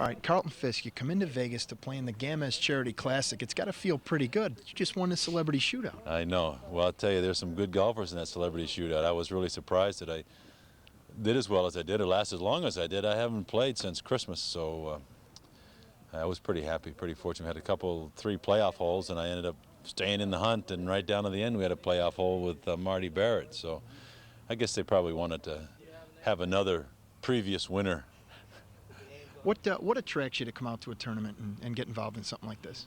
All right, Carlton Fisk, you come into Vegas to play in the Gamez Charity Classic. It's got to feel pretty good. You just won the Celebrity Shootout. I know. Well, I'll tell you, there's some good golfers in that Celebrity Shootout. I was really surprised that I did as well as I did, or last as long as I did. I haven't played since Christmas, so I was pretty happy, pretty fortunate. We had three playoff holes, and I ended up staying in the hunt, and right down to the end we had a playoff hole with Marty Barrett. So I guess they probably wanted to have another previous winner. What attracts you to come out to a tournament and get involved in something like this?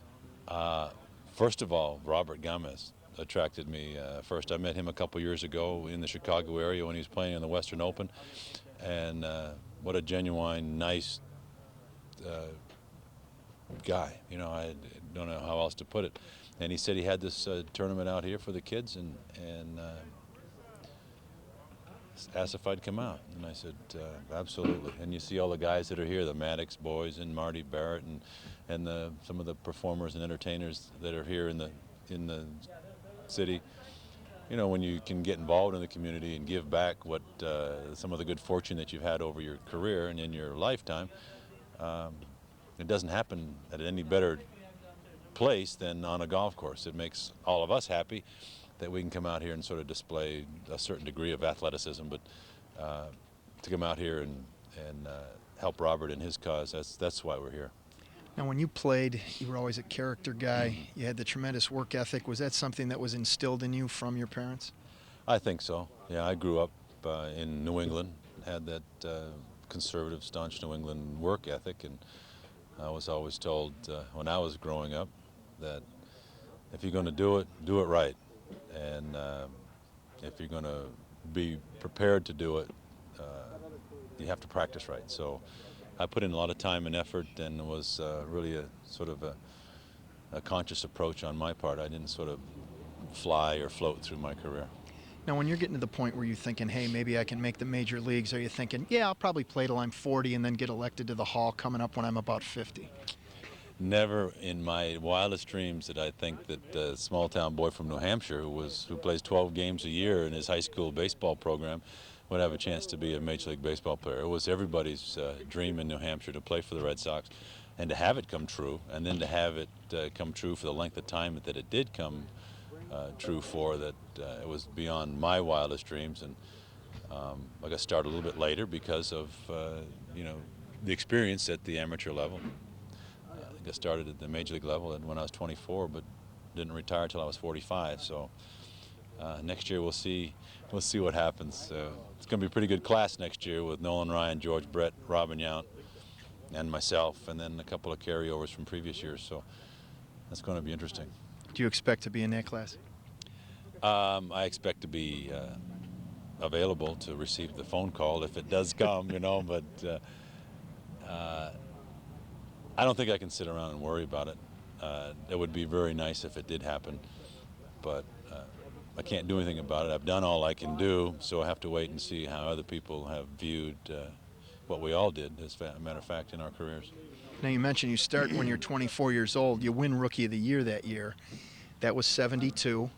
First of all, Robert Gamez attracted me first. I met him a couple years ago in the Chicago area when he was playing in the Western Open, and what a genuine, nice guy. You know, I don't know how else to put it. And he said he had this tournament out here for the kids, and asked if I'd come out, and I said absolutely. And you see all the guys that are here, the Maddox boys and Marty Barrett, and some of the performers and entertainers that are here in the city. You know, when you can get involved in the community and give back what some of the good fortune that you've had over your career and in your lifetime, it doesn't happen at any better place than on a golf course. It makes all of us happy that we can come out here and sort of display a certain degree of athleticism, but to come out here and help Robert in his cause, that's why we're here. Now, when you played, you were always a character guy. You had the tremendous work ethic. Was that something that was instilled in you from your parents? I think so. Yeah, I grew up in New England, had that conservative, staunch New England work ethic, and I was always told when I was growing up that if you're going to do it right. And if you're going to be prepared to do it, you have to practice right. So I put in a lot of time and effort, and it was really a sort of a conscious approach on my part. I didn't sort of fly or float through my career. Now, when you're getting to the point where you're thinking, hey, maybe I can make the major leagues, are you thinking, yeah, I'll probably play till I'm 40 and then get elected to the Hall coming up when I'm about 50? Never in my wildest dreams did I think that a small-town boy from New Hampshire who plays 12 games a year in his high school baseball program would have a chance to be a Major League Baseball player. It was everybody's dream in New Hampshire to play for the Red Sox, and to have it come true, and then to have it come true for the length of time that it did come true for, that it was beyond my wildest dreams. And I got started a little bit later because of the experience at the amateur level. I started at the Major League level when I was 24, but didn't retire until I was 45. So next year we'll see what happens. It's going to be a pretty good class next year with Nolan Ryan, George Brett, Robin Yount, and myself, and then a couple of carryovers from previous years. So that's going to be interesting. Do you expect to be in that class? I expect to be available to receive the phone call if it does come, but I don't think I can sit around and worry about it. It would be very nice if it did happen, but I can't do anything about it. I've done all I can do, so I have to wait and see how other people have viewed what we all did, as a matter of fact, in our careers. Now, you mentioned you start when you're 24 years old. You win Rookie of the Year that year. That was 72.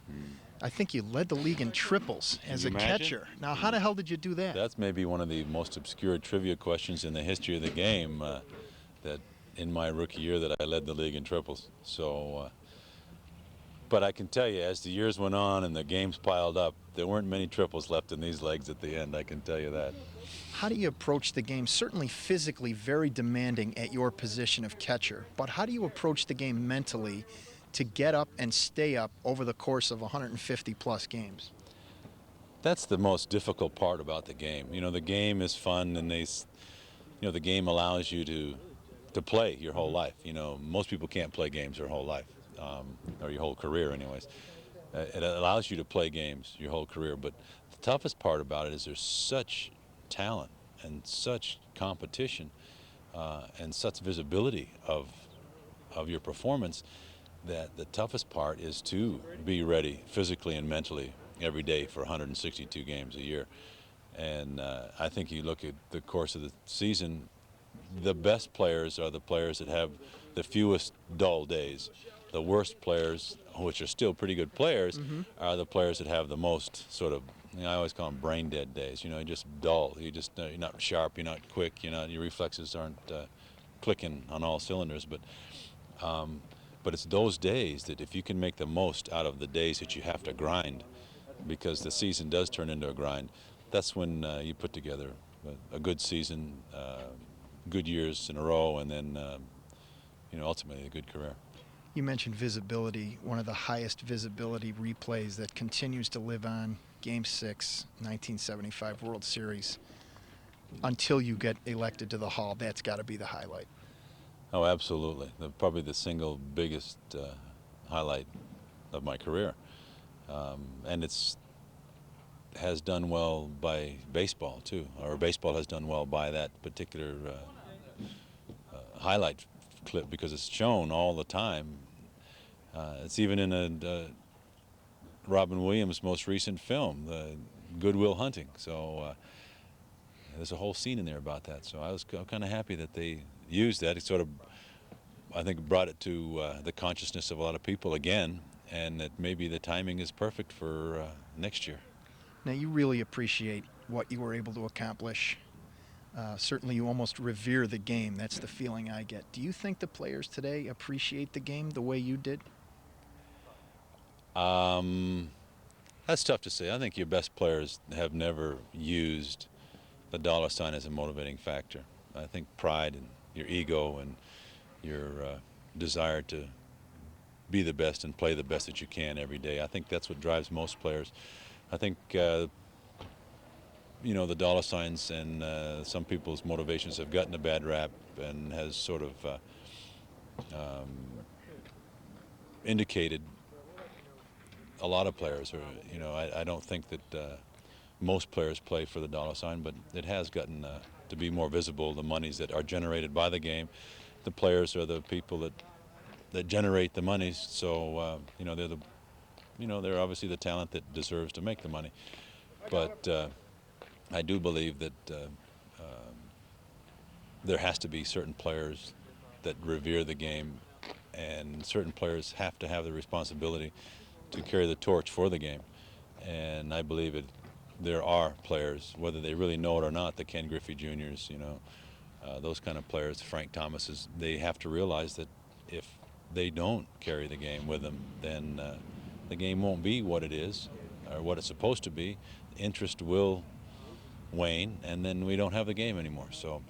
I think you led the league in triples as a catcher. Now, how the hell did you do that? That's maybe one of the most obscure trivia questions in the history of the game, that in my rookie year that I led the league in triples. So, but I can tell you, as the years went on and the games piled up, there weren't many triples left in these legs at the end, I can tell you that. How do you approach the game? Certainly physically very demanding at your position of catcher, but how do you approach the game mentally to get up and stay up over the course of 150-plus games? That's the most difficult part about the game. The game is fun, and the game allows you to play your whole life. Most people can't play games their whole life, or your whole career anyways. It allows you to play games your whole career, but the toughest part about it is there's such talent and such competition and such visibility of your performance that the toughest part is to be ready physically and mentally every day for 162 games a year. And I think you look at the course of the season, the best players are the players that have the fewest dull days. The worst players, which are still pretty good players, are the players that have the most sort of, I always call them brain dead days. You're just dull. You're not sharp. You're not quick. Your reflexes aren't clicking on all cylinders. But it's those days that if you can make the most out of the days that you have to grind, because the season does turn into a grind, that's when you put together a good season, good years in a row, and then ultimately a good career. You mentioned visibility, one of the highest visibility replays that continues to live on, Game 6, 1975 World Series. Until you get elected to the Hall, that's got to be the highlight. Oh, absolutely. Probably the single biggest highlight of my career. And it's has done well by baseball, too. Or baseball has done well by that particular highlight clip, because it's shown all the time. It's even in Robin Williams' most recent film, Good Will Hunting. So there's a whole scene in there about that. So I'm kind of happy that they used that. It sort of, I think, brought it to the consciousness of a lot of people again, and that maybe the timing is perfect for next year. Now, you really appreciate what you were able to accomplish. Certainly, you almost revere the game. That's the feeling I get. Do you think the players today appreciate the game the way you did? That's tough to say. I think your best players have never used the dollar sign as a motivating factor. I think pride and your ego and your desire to be the best and play the best that you can every day, I think that's what drives most players. I think the dollar signs and some people's motivations have gotten a bad rap and has sort of indicated a lot of players. Or I don't think that most players play for the dollar sign, but it has gotten to be more visible. The monies that are generated by the game, the players are the people that generate the monies. So they're obviously the talent that deserves to make the money. But I do believe that there has to be certain players that revere the game, and certain players have to have the responsibility to carry the torch for the game. And I believe there are players, whether they really know it or not, the Ken Griffey Juniors, those kind of players, Frank Thomases, they have to realize that if they don't carry the game with them, then the game won't be what it is or what it's supposed to be. Interest will wane, and then we don't have the game anymore. So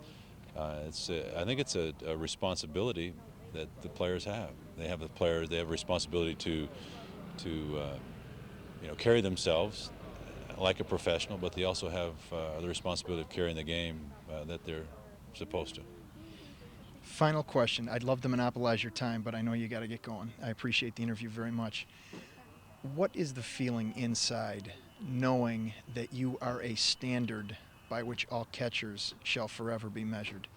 I think it's a responsibility that the players have. They have a responsibility to carry themselves like a professional, but they also have the responsibility of carrying the game that they're supposed to. Final question. I'd love to monopolize your time, but I know you got to get going. I appreciate the interview very much. What is the feeling inside knowing that you are a standard by which all catchers shall forever be measured?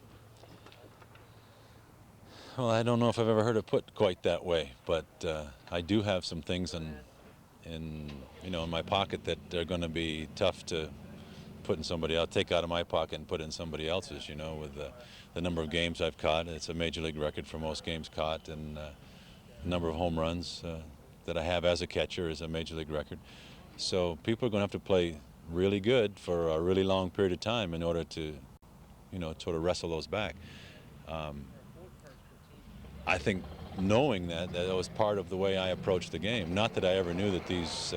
Well, I don't know if I've ever heard it put quite that way, but I do have some things in my pocket that are going to be tough to put in somebody else. Take out of my pocket and put in somebody else's. With the number of games I've caught, it's a major league record for most games caught, and the number of home runs that I have as a catcher is a major league record. So people are going to have to play really good for a really long period of time in order to, sort of wrestle those back. I think knowing that was part of the way I approached the game. Not that I ever knew that these,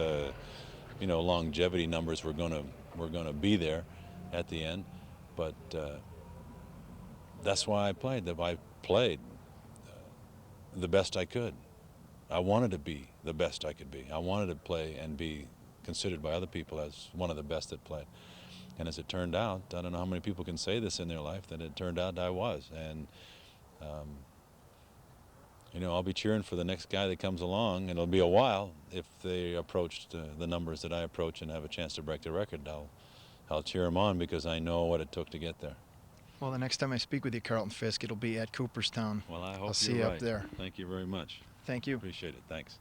longevity numbers were going to be there at the end, but that's why I played. I played the best I could. I wanted to be the best I could be. I wanted to play and be considered by other people as one of the best that played. And as it turned out, I don't know how many people can say this in their life, that it turned out I was. And I'll be cheering for the next guy that comes along, and it'll be a while if they approached the numbers that I approach and have a chance to break the record. I'll cheer them on because I know what it took to get there. Well, the next time I speak with you, Carlton Fisk, it'll be at Cooperstown. Well, I hope I'll see you're you right. up there. Thank you very much. Thank you. Appreciate it. Thanks.